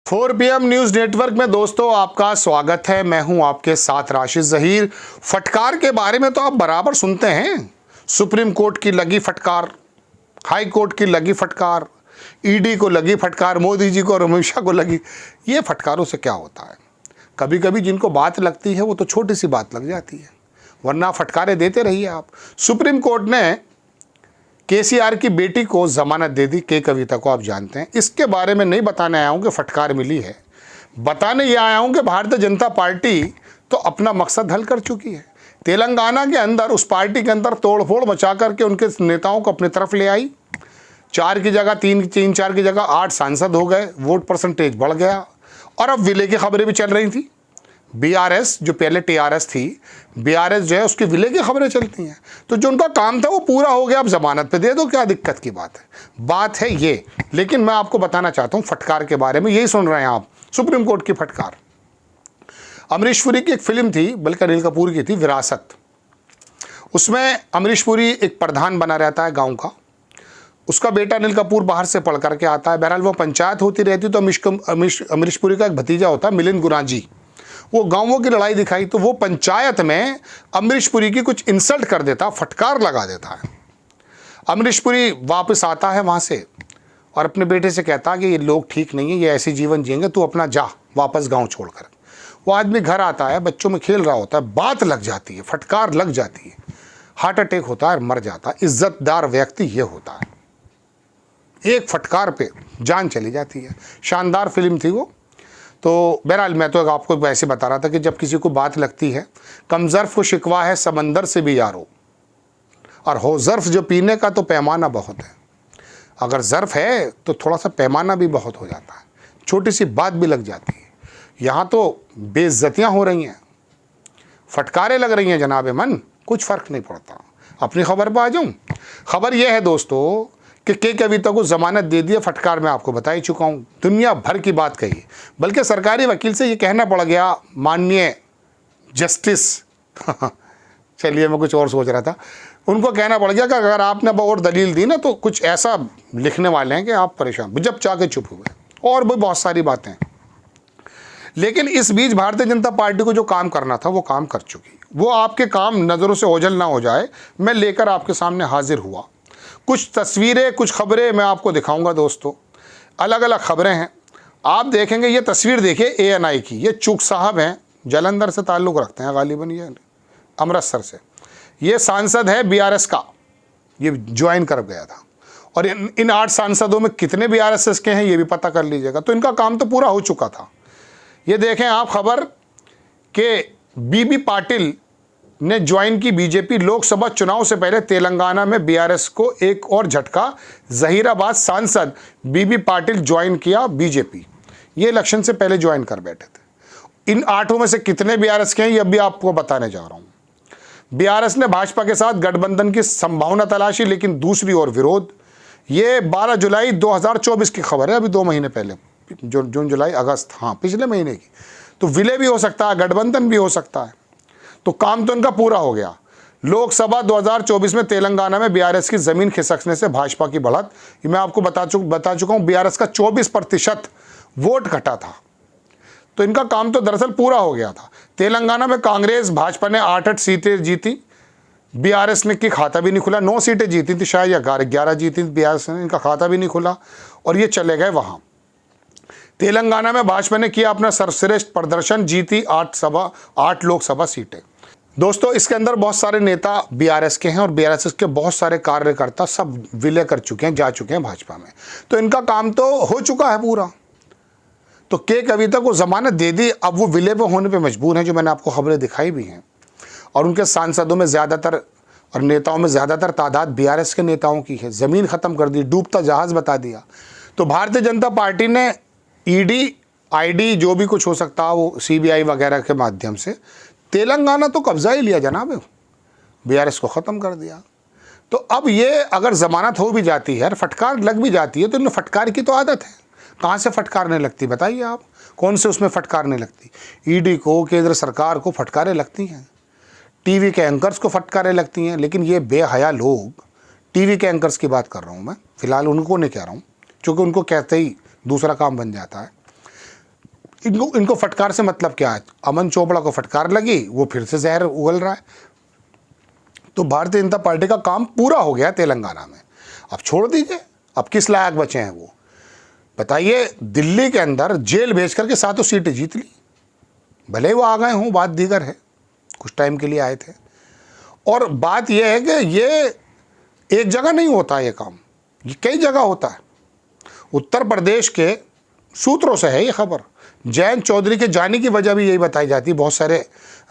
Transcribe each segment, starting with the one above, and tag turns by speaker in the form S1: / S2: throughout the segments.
S1: 4 PM news network में दोस्तों आपका स्वागत है। मैं हूं आपके साथ राशिद जहीर। फटकार के बारे में तो आप बराबर सुनते हैं। सुप्रीम कोर्ट की लगी फटकार, हाई कोर्ट की लगी फटकार, ईडी को लगी फटकार, मोदी जी को और अमित शाह को लगी। ये फटकारों से क्या होता है, कभी कभी जिनको बात लगती है वो तो छोटी सी बात लग जाती है, वरना फटकारे देते रहिए आप। सुप्रीम कोर्ट ने केसीआर की बेटी को जमानत दे दी, के कविता को आप जानते हैं। इसके बारे में नहीं बताने आया हूं कि फटकार मिली है, बताने ये आया हूं कि भारतीय जनता पार्टी तो अपना मकसद हल कर चुकी है। तेलंगाना के अंदर, उस पार्टी के अंदर तोड़फोड़ मचा करके उनके नेताओं को अपनी तरफ ले आई। 4 की जगह 3 की जगह 8 सांसद हो गए, वोट परसेंटेज बढ़ गया। और अब विलय की खबरें भी चल रही थी। बीआरएस जो पहले टीआरएस थी, बीआरएस जो है उसकी विलय की खबरें चलती हैं। तो जो उनका काम था वो पूरा हो गया, अब जमानत पे दे दो, क्या दिक्कत की बात है। बात है ये। लेकिन मैं आपको बताना चाहता हूँ फटकार के बारे में। यही सुन रहे हैं आप, सुप्रीम कोर्ट की फटकार। अमरीश पुरी की एक फिल्म थी, बल्कि अनिल कपूर की थी, विरासत। उसमें अमरीश पुरी एक प्रधान बना रहता है गाँव का। उसका बेटा अनिल कपूर बाहर से पढ़ करके आता है। बहरहाल वो पंचायत होती रहती, तो अमरीश पुरी का एक भतीजा होता है मिलिंद गुराजी। वो गांवों की लड़ाई दिखाई, तो वो पंचायत में अमरीश पुरी की कुछ इंसल्ट कर देता, फटकार लगा देता है। अमरीश पुरी वापस आता है वहाँ से और अपने बेटे से कहता है कि ये लोग ठीक नहीं है, ये ऐसे जीवन जिएंगे, तू अपना जा वापस गांव छोड़कर। वो आदमी घर आता है, बच्चों में खेल रहा होता है, बात लग जाती है, फटकार लग जाती है, हार्ट अटैक होता है, मर जाता है। इज्जतदार व्यक्ति ये होता है, एक फटकार पे जान चली जाती है। शानदार फिल्म थी वो। तो बहरहाल मैं तो आपको ऐसे बता रहा था कि जब किसी को बात लगती है, कम ज़र्फ़ को शिकवा है समंदर से भी यारो, और हो ज़र्फ़ जो पीने का तो पैमाना बहुत है। अगर ज़र्फ़ है तो थोड़ा सा पैमाना भी बहुत हो जाता है, छोटी सी बात भी लग जाती है। यहाँ तो बेइज्जतियाँ हो रही हैं, फटकारें लग रही हैं जनाबे मन, कुछ फ़र्क नहीं पड़ता। अपनी खबर पर आ जाऊँ। खबर यह है दोस्तों कि के कविता को जमानत दे दिया। फटकार मैं आपको बता ही चुका हूँ, दुनिया भर की बात कही, बल्कि सरकारी वकील से ये कहना पड़ गया, माननीय जस्टिस चलिए मैं कुछ और सोच रहा था, उनको कहना पड़ गया कि अगर आपने और दलील दी ना तो कुछ ऐसा लिखने वाले हैं कि आप परेशान, जब चाह के चुप हुए। और भी बहुत सारी बातें। लेकिन इस बीच भारतीय जनता पार्टी को जो काम करना था वो काम कर चुकी। वो आपके काम नज़रों से ओझल ना हो जाए, मैं लेकर आपके सामने हाजिर हुआ। कुछ तस्वीरें, कुछ खबरें मैं आपको दिखाऊंगा दोस्तों। अलग अलग खबरें हैं, आप देखेंगे। ये तस्वीर देखिए एएनआई की। ये चूक साहब हैं, जालंधर से ताल्लुक़ रखते हैं गालिबन, ये अमृतसर से। ये सांसद है बीआरएस का, ये ज्वाइन कर गया था। और इन 8 सांसदों में कितने बीआरएस के हैं ये भी पता कर लीजिएगा। तो इनका काम तो पूरा हो चुका था। ये देखें आप खबर के बीबी पाटिल ने ज्वाइन की बीजेपी। लोकसभा चुनाव से पहले तेलंगाना में बीआरएस को एक और झटका, जहीराबाद सांसद बीबी पाटिल ज्वाइन किया बीजेपी। ये इलेक्शन से पहले ज्वाइन कर बैठे थे। इन 8 में से कितने बीआरएस के हैं ये अभी आपको बताने जा रहा हूं। बीआरएस ने भाजपा के साथ गठबंधन की संभावना तलाशी, लेकिन दूसरी ओर विरोध। ये 12 जुलाई 2024 की खबर है, अभी 2 महीने पहले, जून जुलाई अगस्त, हाँ पिछले महीने की। तो विलय भी हो सकता है, गठबंधन भी हो सकता है। तो काम तो इनका पूरा हो गया। लोकसभा 2024 में तेलंगाना में बीआरएस की जमीन खिसकने से भाजपा की बढ़त। ये मैं आपको बता चुका हूं, बीआरएस का 24% वोट घटा था। तो इनका काम तो दरअसल पूरा हो गया था। तेलंगाना में कांग्रेस भाजपा ने 8 सीटें जीती, बीआरएस ने की खाता भी नहीं खुला। 9 सीटें जीती थी शायद, या 11 जीती थी बीआरएस ने, इनका खाता भी नहीं खुला और ये चले गए वहां। तेलंगाना में भाजपा ने किया अपना सर्वश्रेष्ठ प्रदर्शन, जीती 8 लोकसभा सीटें। दोस्तों इसके अंदर बहुत सारे नेता बीआरएस के हैं और बीआरएस के बहुत सारे कार्यकर्ता सब विलय कर चुके हैं, जा चुके हैं भाजपा में। तो इनका काम तो हो चुका है पूरा। तो के कविता को जमानत दे दी, अब वो विलय पे होने पे मजबूर हैं, जो मैंने आपको खबरें दिखाई भी हैं। और उनके सांसदों में ज़्यादातर और नेताओं में ज़्यादातर तादाद बीआरएस के नेताओं की है। ज़मीन ख़त्म कर दी, डूबता जहाज़ बता दिया। तो भारतीय जनता पार्टी ने ईडी, आईडी जो भी कुछ हो सकता है वो सीबीआई वगैरह के माध्यम से तेलंगाना तो कब्जा ही लिया जनाब, बीआरएस को ख़त्म कर दिया। तो अब ये अगर ज़मानत हो भी जाती है, फटकार लग भी जाती है, तो इनमें फटकार की तो आदत है। कहाँ से फटकारने लगती बताइए आप, कौन से उसमें फटकारने लगती? ईडी को, केंद्र सरकार को फटकारें लगती हैं, टीवी के एंकर्स को फटकारें लगती हैं। लेकिन ये बेहया लोग, टीवी के एंकर्स की बात कर रहा हूँ मैं, फ़िलहाल उनको नहीं कह रहा हूँ, क्योंकि उनको कहते ही दूसरा काम बन जाता है। इनको फटकार से मतलब क्या है? अमन चोपड़ा को फटकार लगी, वो फिर से जहर उगल रहा है। तो भारतीय जनता पार्टी का काम पूरा हो गया तेलंगाना में। अब छोड़ दीजिए, अब किस लायक बचे हैं वो बताइए। दिल्ली के अंदर जेल भेज करके 7 सीटें जीत ली, भले वो आ गए हों, बात दीगर है, कुछ टाइम के लिए आए थे। और बात यह है कि ये एक जगह नहीं होता, ये काम ये कई जगह होता है। उत्तर प्रदेश के सूत्रों से है ये खबर। जयंत चौधरी के जाने की वजह भी यही बताई जाती है, बहुत सारे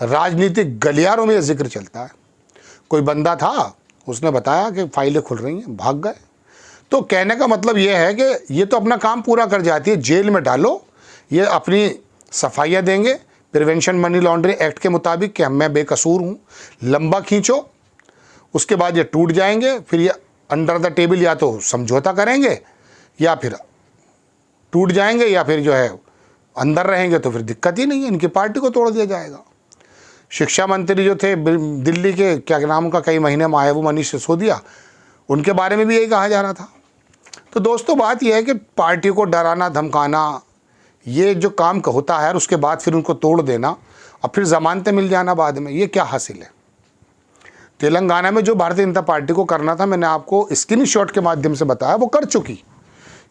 S1: राजनीतिक गलियारों में यह जिक्र चलता है। कोई बंदा था, उसने बताया कि फाइलें खुल रही हैं, भाग गए। तो कहने का मतलब यह है कि ये तो अपना काम पूरा कर जाती है, जेल में डालो, ये अपनी सफाइयाँ देंगे प्रिवेंशन मनी लॉन्ड्रिंग एक्ट के मुताबिक कि मैं बेकसूर हूँ, लंबा खींचो, उसके बाद ये टूट जाएंगे, फिर ये अंडर द टेबल या तो समझौता करेंगे या फिर टूट जाएंगे, या फिर जो है अंदर रहेंगे, तो फिर दिक्कत ही नहीं है, इनकी पार्टी को तोड़ दिया जाएगा। शिक्षा मंत्री जो थे दिल्ली के, क्या नाम का, कई महीने में आए, वो मनीष सिसोदिया, उनके बारे में भी यही कहा जा रहा था। तो दोस्तों बात यह है कि पार्टी को डराना धमकाना, ये जो काम होता है, और उसके बाद फिर उनको तोड़ देना और फिर जमानतें मिल जाना बाद में, ये क्या हासिल है? तेलंगाना में जो भारतीय जनता पार्टी को करना था, मैंने आपको स्क्रीनशॉट के माध्यम से बताया, वो कर चुकी।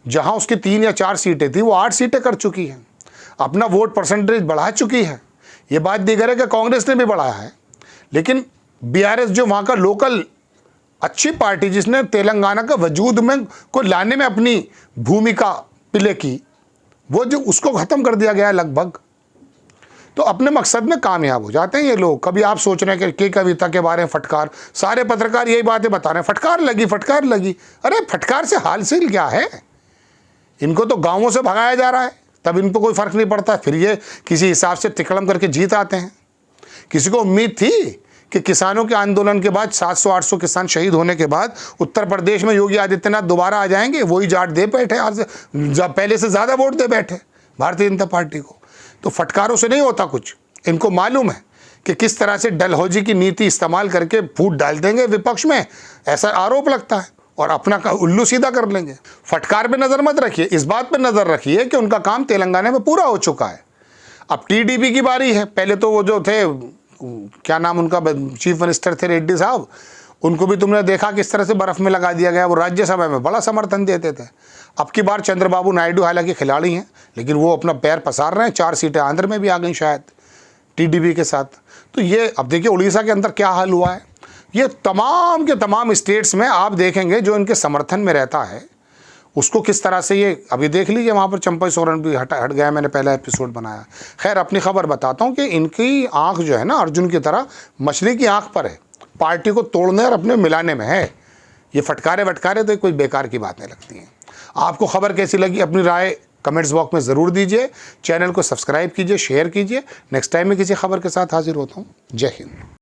S1: जहां उसकी 3 या 4 सीटें थी, वो 8 सीटें कर चुकी है, अपना वोट परसेंटेज बढ़ा चुकी है। ये बात दीगर है कि कांग्रेस ने भी बढ़ाया है, लेकिन बीआरएस जो वहाँ का लोकल अच्छी पार्टी, जिसने तेलंगाना का वजूद में को लाने में अपनी भूमिका प्ले की, वो जो उसको ख़त्म कर दिया गया है लगभग। तो अपने मकसद में कामयाब हो जाते हैं ये लोग। कभी आप सोच रहे हैं कि कविता के बारे में फटकार, सारे पत्रकार यही बातें बता रहे हैं, फटकार लगी फटकार लगी। अरे फटकार से हासिल क्या है? इनको तो गाँवों से भगाया जा रहा है, तब इन पर कोई फ़र्क नहीं पड़ता, फिर ये किसी हिसाब से तिकड़म करके जीत आते हैं। किसी को उम्मीद थी कि किसानों के आंदोलन के बाद 700-800 किसान शहीद होने के बाद उत्तर प्रदेश में योगी आदित्यनाथ दोबारा आ जाएंगे, वही जाट दे बैठे, आज पहले से ज़्यादा वोट दे बैठे भारतीय जनता पार्टी को। तो फटकारों से नहीं होता कुछ, इनको मालूम है कि किस तरह से डलहौजी की नीति इस्तेमाल करके फूट डाल देंगे विपक्ष में, ऐसा आरोप लगता है, और अपना उल्लू सीधा कर लेंगे। फटकार पे नज़र मत रखिए, इस बात पे नज़र रखिए कि उनका काम तेलंगाना में पूरा हो चुका है। अब टीडीपी की बारी है। पहले तो वो जो थे, क्या नाम उनका, चीफ मिनिस्टर थे रेड्डी साहब, उनको भी तुमने देखा किस तरह से बर्फ़ में लगा दिया गया। वो राज्यसभा में बड़ा समर्थन देते थे। अब की बार चंद्रबाबू नायडू हालांकि खिलाड़ी हैं, लेकिन वो अपना पैर पसार रहे हैं। 4 सीटें आंध्र में भी आ गई शायद टीडीपी के साथ। तो ये अब देखिए उड़ीसा के अंदर क्या हाल हुआ है। ये तमाम के तमाम स्टेट्स में आप देखेंगे जो इनके समर्थन में रहता है, उसको किस तरह से ये अभी देख लीजिए, वहाँ पर चंपई सोरेन भी हट गया। मैंने पहला एपिसोड बनाया। खैर अपनी खबर बताता हूँ कि इनकी आंख जो है ना, अर्जुन की तरह मछली की आंख पर है, पार्टी को तोड़ने और अपने मिलाने में है। ये फटकारे वटकारे तो कोई बेकार की बात नहीं लगती हैं। आपको खबर कैसी लगी, अपनी राय कमेंट्स बॉक्स में ज़रूर दीजिए। चैनल को सब्सक्राइब कीजिए, शेयर कीजिए। नेक्स्ट टाइम में किसी खबर के साथ हाजिर होता हूँ। जय हिंद।